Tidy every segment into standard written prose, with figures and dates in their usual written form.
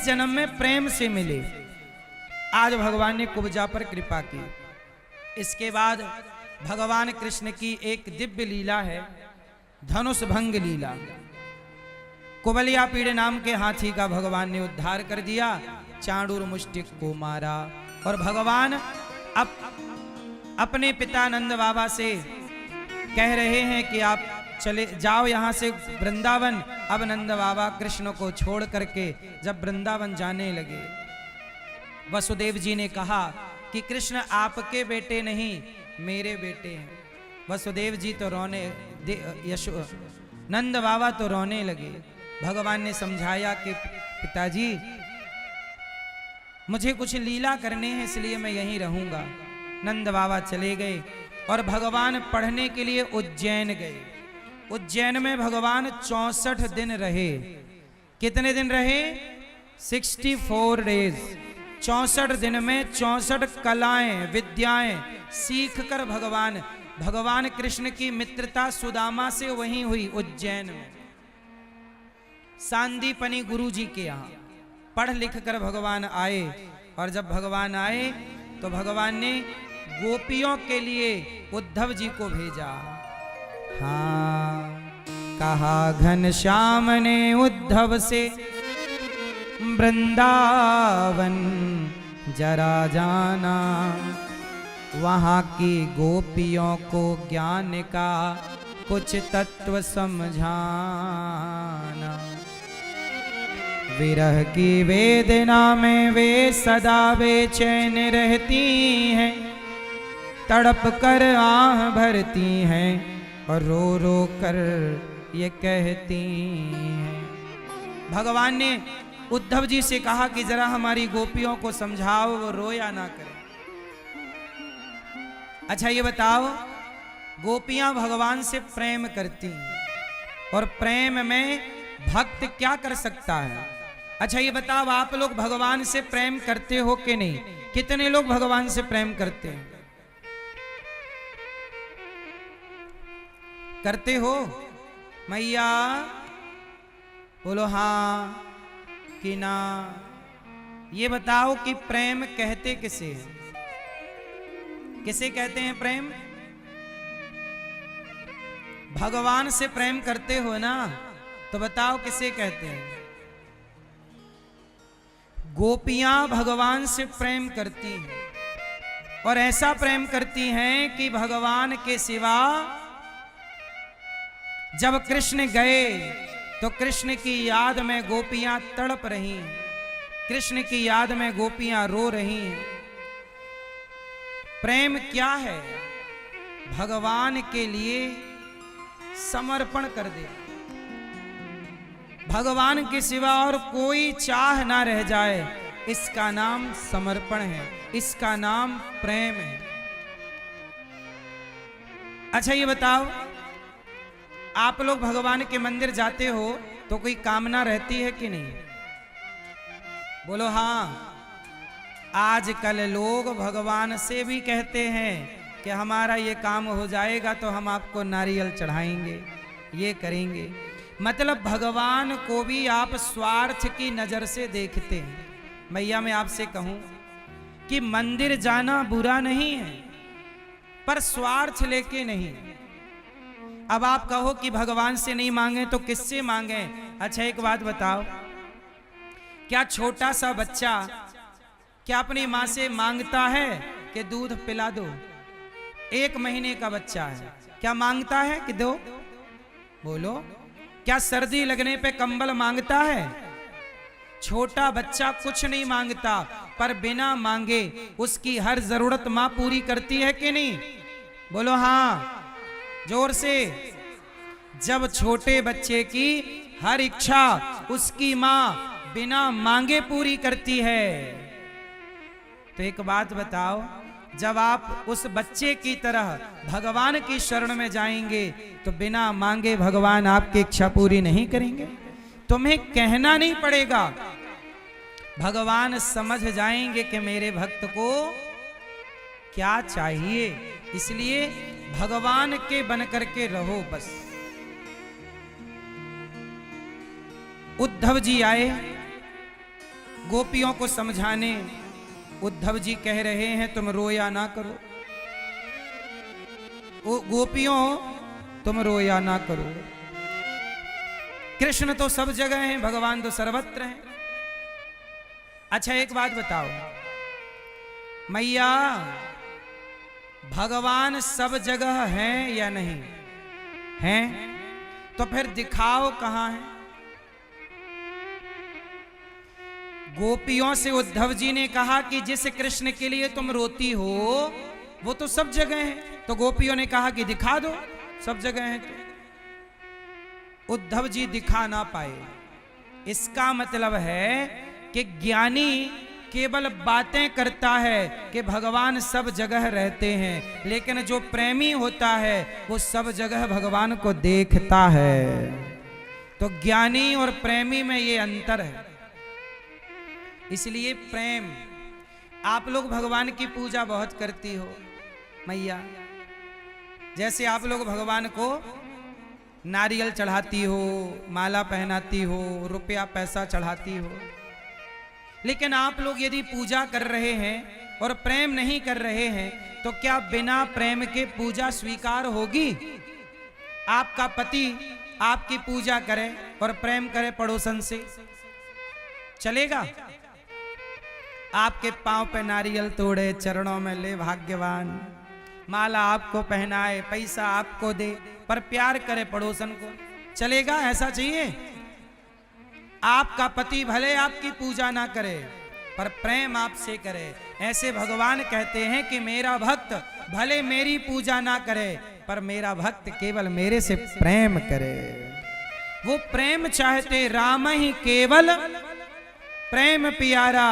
जन्म में प्रेम से मिले। आज भगवान ने कुब्जा पर कृपा की। इसके बाद भगवान कृष्ण की एक दिव्य लीला है, धनुष भंग लीला। कुबलिया पीड़ नाम के हाथी का भगवान ने उद्धार कर दिया, चांडूर मुष्टिक को मारा और भगवान अपने पिता नंद बाबा से कह रहे हैं कि आप चले जाओ यहाँ से वृंदावन। अब नंद बाबा कृष्ण को छोड़ करके जब वृंदावन जाने लगे, वसुदेव जी ने कहा कि कृष्ण आपके बेटे नहीं मेरे बेटे हैं। वसुदेव जी तो रोने, नंद बाबा तो रोने लगे। भगवान ने समझाया कि पिताजी मुझे कुछ लीला करने हैं इसलिए मैं यहीं रहूंगा। नंद बाबा चले गए और भगवान पढ़ने के लिए उज्जैन गए। उज्जैन में भगवान 64 दिन रहे। कितने दिन रहे? 64 डेज। 64 दिन में 64 कलाएं विद्याएं सीख कर भगवान कृष्ण की मित्रता सुदामा से वहीं हुई, उज्जैन में सांदीपनी गुरु जी के यहाँ पढ़ लिख कर भगवान आए। और जब भगवान आए तो भगवान ने गोपियों के लिए उद्धव जी को भेजा। हाँ, कहा घनश्याम ने उद्धव से वृंदावन जरा जाना, वहाँ की गोपियों को ज्ञान का कुछ तत्व समझाना। विरह की वेदना में वे सदा बेचैन रहती हैं, तड़प कर आह भरती हैं और रो रो कर ये कहती हैं। भगवान ने उद्धव जी से कहा कि जरा हमारी गोपियों को समझाओ, वो रोया ना करे। अच्छा ये बताओ, गोपियां भगवान से प्रेम करती हैं और प्रेम में भक्त क्या कर सकता है? अच्छा ये बताओ, आप लोग भगवान से प्रेम करते हो कि नहीं? कितने लोग भगवान से प्रेम करते हैं? करते हो? मैया बोलो हाँ कि ना। ये बताओ कि प्रेम कहते किसे हैं? किसे कहते हैं प्रेम? भगवान से प्रेम करते हो ना, तो बताओ किसे कहते हैं? गोपियां भगवान से प्रेम करती हैं और ऐसा प्रेम करती हैं कि भगवान के सिवा जब कृष्ण गए तो कृष्ण की याद में गोपियां तड़प रही हैं, कृष्ण की याद में गोपियां रो रही हैं। प्रेम क्या है? भगवान के लिए समर्पण कर दे, भगवान के सिवा और कोई चाह ना रह जाए, इसका नाम समर्पण है, इसका नाम प्रेम है। अच्छा ये बताओ, आप लोग भगवान के मंदिर जाते हो तो कोई कामना रहती है कि नहीं? बोलो हाँ। आजकल लोग भगवान से भी कहते हैं कि हमारा ये काम हो जाएगा तो हम आपको नारियल चढ़ाएंगे, ये करेंगे। मतलब भगवान को भी आप स्वार्थ की नजर से देखते हैं। मैया मैं आपसे कहूं कि मंदिर जाना बुरा नहीं है, पर स्वार्थ लेके नहीं। अब आप कहो कि भगवान से नहीं मांगे तो किससे मांगे? अच्छा एक बात बताओ, क्या छोटा सा बच्चा क्या अपनी माँ से मांगता है कि दूध पिला दो? 1 महीने का बच्चा है, क्या मांगता है कि दो? बोलो, क्या सर्दी लगने पे कंबल मांगता है? छोटा बच्चा कुछ नहीं मांगता, पर बिना मांगे उसकी हर जरूरत माँ पूरी करती है कि नहीं? बोलो हाँ, जोर से। जब छोटे बच्चे की हर इच्छा उसकी माँ बिना मांगे पूरी करती है, तो एक बात बताओ, जब आप उस बच्चे की तरह भगवान की शरण में जाएंगे तो बिना मांगे भगवान आपकी इच्छा पूरी नहीं करेंगे? तुम्हें कहना नहीं पड़ेगा, भगवान समझ जाएंगे कि मेरे भक्त को क्या चाहिए। इसलिए भगवान के बन करके रहो बस। उद्धव जी आए गोपियों को समझाने उद्धव जी कह रहे हैं तुम रोया ना करो, ओ गोपियों तुम रोया ना करो। कृष्ण तो सब जगह हैं, भगवान तो सर्वत्र हैं। अच्छा एक बात बताओ मैया, भगवान सब जगह हैं या नहीं हैं? तो फिर दिखाओ कहां है? गोपियों से उद्धव जी ने कहा कि जिस कृष्ण के लिए तुम रोती हो वो तो सब जगह है। तो गोपियों ने कहा कि दिखा दो, सब जगह है। तो उद्धव जी दिखा ना पाए। इसका मतलब है कि ज्ञानी केवल बातें करता है कि भगवान सब जगह रहते हैं, लेकिन जो प्रेमी होता है वो सब जगह भगवान को देखता है। तो ज्ञानी और प्रेमी में ये अंतर है। इसलिए प्रेम, आप लोग भगवान की पूजा बहुत करती हो मैया, जैसे आप लोग भगवान को नारियल चढ़ाती हो, माला पहनाती हो, रुपया पैसा चढ़ाती हो। लेकिन आप लोग यदि पूजा कर रहे हैं और प्रेम नहीं कर रहे हैं तो क्या बिना प्रेम के पूजा स्वीकार होगी? आपका पति आपकी पूजा करे और प्रेम करे पड़ोसन से, चलेगा? आपके पांव पे नारियल तोड़े, चरणों में ले भाग्यवान, माला आपको पहनाए, पैसा आपको दे, पर प्यार करे पड़ोसन को, चलेगा? ऐसा चाहिए? आपका पति भले आपकी पूजा ना करे पर प्रेम आपसे करे। ऐसे भगवान कहते हैं कि मेरा भक्त भले मेरी पूजा ना करे पर मेरा भक्त केवल मेरे से प्रेम करे। वो प्रेम चाहते राम ही केवल, प्रेम प्यारा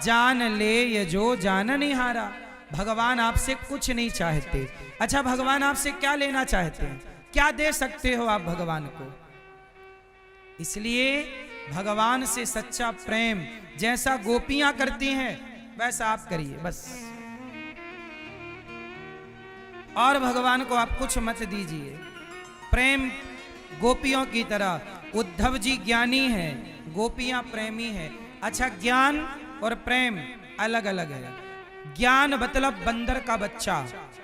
जान ले ये जो जान निहारा। भगवान आपसे कुछ नहीं चाहते। अच्छा भगवान आपसे क्या लेना चाहते हैं? क्या दे सकते हो आप भगवान को? इसलिए भगवान से सच्चा प्रेम जैसा गोपियां करती हैं वैसा आप करिए बस, और भगवान को आप कुछ मत दीजिए। प्रेम गोपियों की तरह। उद्धव जी ज्ञानी हैं, गोपियां प्रेमी हैं। अच्छा ज्ञान और प्रेम अलग अलग है। ज्ञान मतलब बंदर का बच्चा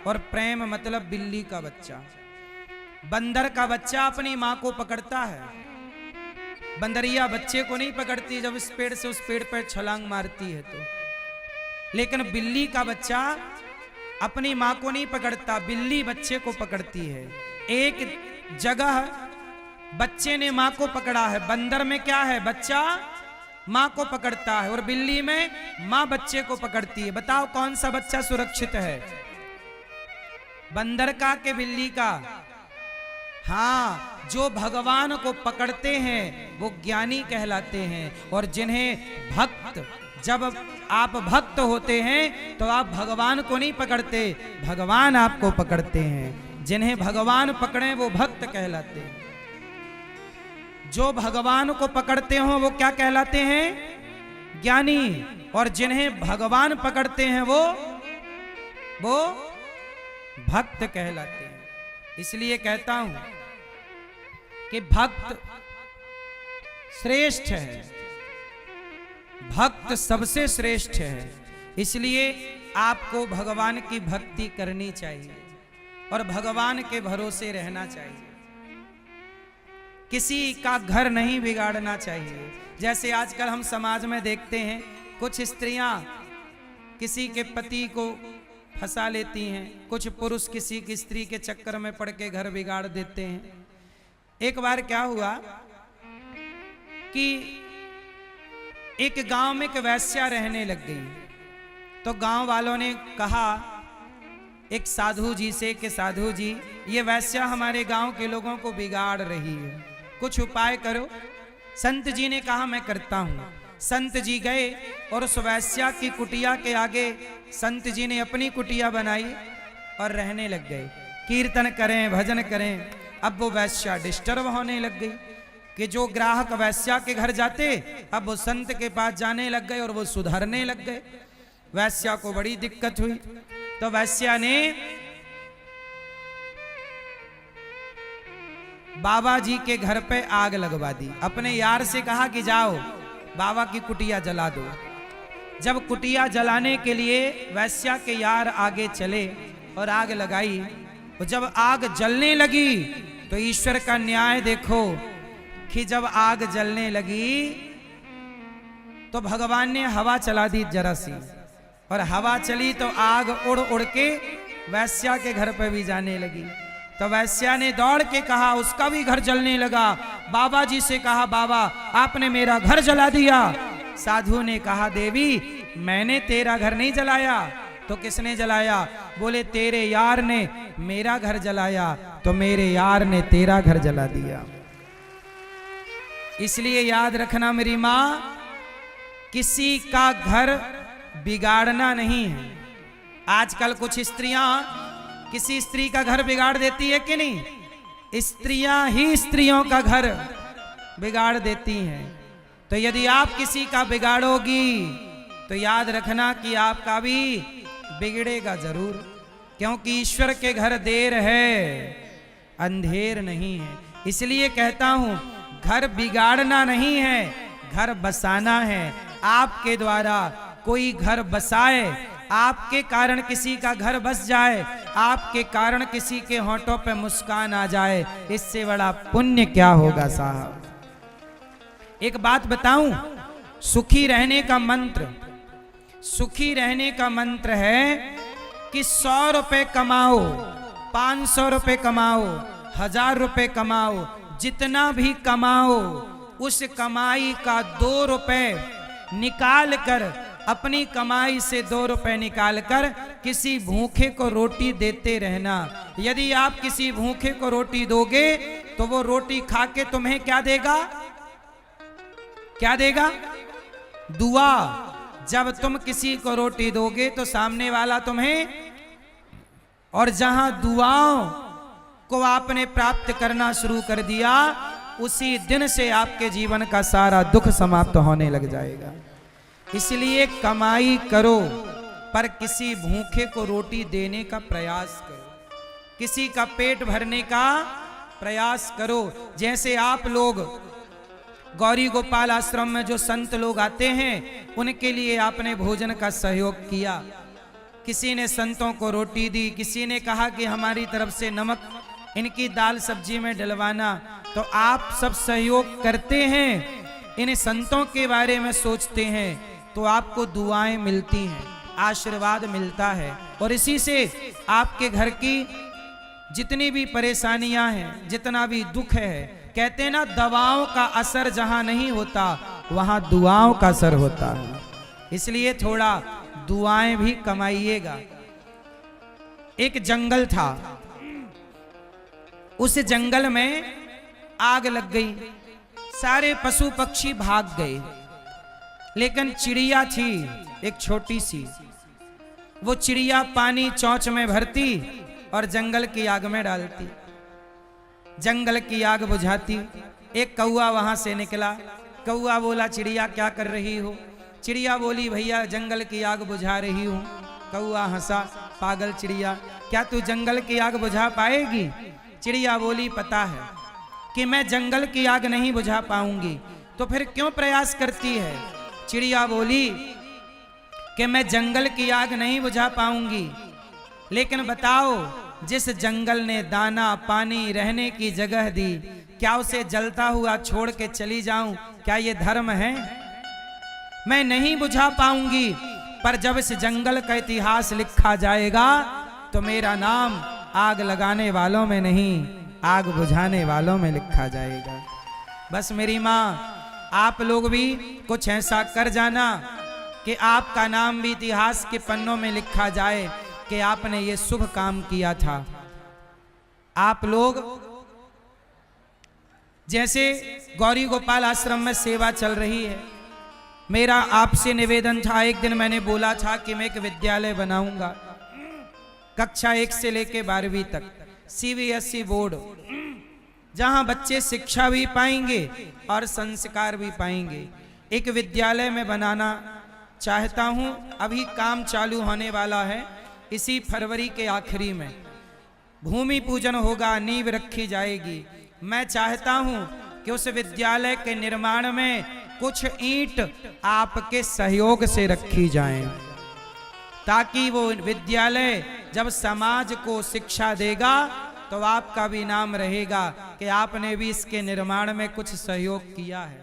और प्रेम मतलब बिल्ली का बच्चा। बंदर का बच्चा अपनी मां को पकड़ता है, बंदरिया बच्चे को नहीं पकड़ती जब इस पेड़ से उस पेड़ पर छलांग मारती है तो। लेकिन बिल्ली का बच्चा अपनी मां को नहीं पकड़ता, बिल्ली बच्चे को पकड़ती है। एक जगह बच्चे ने मां को पकड़ा है। बंदर में क्या है? बच्चा मां को पकड़ता है और बिल्ली में मां बच्चे को पकड़ती है। बताओ कौन सा बच्चा सुरक्षित है? बंदर का के बिल्ली का? हाँ, जो भगवान को पकड़ते हैं वो ज्ञानी कहलाते हैं। और जिन्हें भक्त, जब आप भक्त होते हैं तो आप भगवान को नहीं पकड़ते, भगवान आपको पकड़ते हैं। जिन्हें भगवान पकड़े वो भक्त कहलाते हैं। जो भगवान को पकड़ते हो वो क्या कहलाते हैं? ज्ञानी। और जिन्हें भगवान पकड़ते हैं वो भक्त कहलाते हैं। इसलिए कहता हूं कि भक्त श्रेष्ठ है, भक्त सबसे श्रेष्ठ है। इसलिए आपको भगवान की भक्ति करनी चाहिए और भगवान के भरोसे रहना चाहिए। किसी का घर नहीं बिगाड़ना चाहिए। जैसे आजकल हम समाज में देखते हैं कुछ स्त्रियां किसी के पति को फंसा लेती हैं, कुछ पुरुष किसी की स्त्री के चक्कर में पड़ के घर बिगाड़ देते हैं। एक बार क्या हुआ कि एक गांव में एक वैश्या रहने लग गई। तो गांव वालों ने कहा एक साधु जी से कि साधु जी, ये वैश्या हमारे गांव के लोगों को बिगाड़ रही है, कुछ उपाय करो। संत जी ने कहा मैं करता हूं। संत जी गए और उस वैश्या की कुटिया के आगे संत जी ने अपनी कुटिया बनाई और रहने लग गए। कीर्तन करें, भजन करें। अब वो वैश्या डिस्टर्ब होने लग गई कि जो ग्राहक वैश्या के घर जाते अब वो संत के पास जाने लग गए और वो सुधरने लग गए। वैश्या को बड़ी दिक्कत हुई। तो वैश्या ने बाबा जी के घर पे आग लगवा दी। अपने यार से कहा कि जाओ बाबा की कुटिया जला दो। जब कुटिया जलाने के लिए वैश्या के यार आगे चले और आग लगाई, तो जब आग जलने लगी तो ईश्वर का न्याय देखो कि जब आग जलने लगी तो भगवान ने हवा चला दी जरा सी, और हवा चली तो आग उड़ उड़ के वैश्या के घर पर भी जाने लगी। तो वैश्या ने दौड़ के कहा, उसका भी घर जलने लगा। बाबा जी से कहा, बाबा आपने मेरा घर जला दिया। साधु ने कहा, देवी मैंने तेरा घर नहीं जलाया। तो किसने जलाया? बोले तेरे यार ने मेरा घर जलाया, तो मेरे यार ने तेरा घर जला दिया। इसलिए याद रखना मेरी मां, किसी का घर बिगाड़ना नहीं है। आजकल कुछ स्त्रियां किसी स्त्री का घर बिगाड़ देती है कि नहीं? स्त्रियां ही स्त्रियों का घर बिगाड़ देती हैं। तो यदि आप किसी का बिगाड़ोगी तो याद रखना कि आपका भी बिगड़ेगा जरूर, क्योंकि ईश्वर के घर देर है, अंधेर नहीं है। इसलिए कहता हूं, घर बिगाड़ना नहीं है, घर बसाना है। आपके द्वारा कोई घर बसाए, आपके कारण किसी का घर बस जाए, आपके कारण किसी के होंठों पे मुस्कान आ जाए, इससे बड़ा पुण्य क्या होगा साहब। एक बात बताऊं, सुखी रहने का मंत्र, सुखी रहने का मंत्र है कि 100 रुपए कमाओ, 500 रुपए कमाओ, 1000 रुपए कमाओ, जितना भी कमाओ उस कमाई का 2 रुपए निकाल कर, अपनी कमाई से 2 रुपए निकाल कर किसी भूखे को रोटी देते रहना। यदि आप किसी भूखे को रोटी दोगे तो वो रोटी खा के तुम्हें क्या देगा? क्या देगा? दुआ। जब तुम किसी को रोटी दोगे तो सामने वाला तुम्हें, और जहां दुआओं को आपने प्राप्त करना शुरू कर दिया, उसी दिन से आपके जीवन का सारा दुख समाप्त होने लग जाएगा। इसलिए कमाई करो, पर किसी भूखे को रोटी देने का प्रयास करो, किसी का पेट भरने का प्रयास करो। जैसे आप लोग गौरी गोपाल आश्रम में जो संत लोग आते हैं, उनके लिए आपने भोजन का सहयोग किया, किसी ने संतों को रोटी दी, किसी ने कहा कि हमारी तरफ से नमक इनकी दाल सब्जी में डलवाना, तो आप सब सहयोग करते हैं, इन संतों के बारे में सोचते हैं, तो आपको दुआएं मिलती हैं, आशीर्वाद मिलता है, और इसी से आपके घर की जितनी भी परेशानियां हैं, जितना भी दुख है, कहते हैं ना, दवाओं का असर जहां नहीं होता वहां दुआओं का असर होता है। इसलिए थोड़ा दुआएं भी कमाइएगा। एक जंगल था, उस जंगल में आग लग गई, सारे पशु पक्षी भाग गए, लेकिन चिड़िया थी एक छोटी सी, वो चिड़िया पानी चोंच में भरती और जंगल की आग में डालती, जंगल की आग बुझाती। एक कौआ वहां से निकला, कौआ बोला, चिड़िया क्या कर रही हो? चिड़िया बोली, भैया जंगल की आग बुझा रही हूं। कौआ हंसा, पागल चिड़िया, क्या तू जंगल की आग बुझा पाएगी? चिड़िया बोली, पता है कि मैं जंगल की आग नहीं बुझा पाऊंगी, तो फिर क्यों प्रयास करती है? चिड़िया बोली कि मैं जंगल की आग नहीं बुझा पाऊंगी, लेकिन बताओ, जिस जंगल ने दाना पानी रहने की जगह दी, क्या उसे जलता हुआ छोड़ के चली जाऊं? क्या ये धर्म है? मैं नहीं बुझा पाऊंगी, पर जब इस जंगल का इतिहास लिखा जाएगा तो मेरा नाम आग लगाने वालों में नहीं, आग बुझाने वालों में लिखा जाएगा। बस मेरी माँ, आप लोग भी कुछ ऐसा कर जाना कि आपका नाम भी इतिहास के पन्नों में लिखा जाए कि आपने ये शुभ काम किया था। आप लोग जैसे गौरी गोपाल आश्रम में सेवा चल रही है, मेरा आपसे निवेदन था, एक दिन मैंने बोला था कि मैं एक विद्यालय बनाऊंगा, कक्षा 1 से लेके 12वीं तक, CBSE बोर्ड, जहां बच्चे शिक्षा भी पाएंगे और संस्कार भी पाएंगे। एक विद्यालय में बनाना चाहता हूं, अभी काम चालू होने वाला है, इसी फरवरी के आखिरी में भूमि पूजन होगा, नींव रखी जाएगी। मैं चाहता हूं कि उस विद्यालय के निर्माण में कुछ ईंट आपके सहयोग से रखी जाएं, ताकि वो विद्यालय जब समाज को शिक्षा देगा तो आपका भी नाम रहेगा कि आपने भी इसके निर्माण में कुछ सहयोग किया है।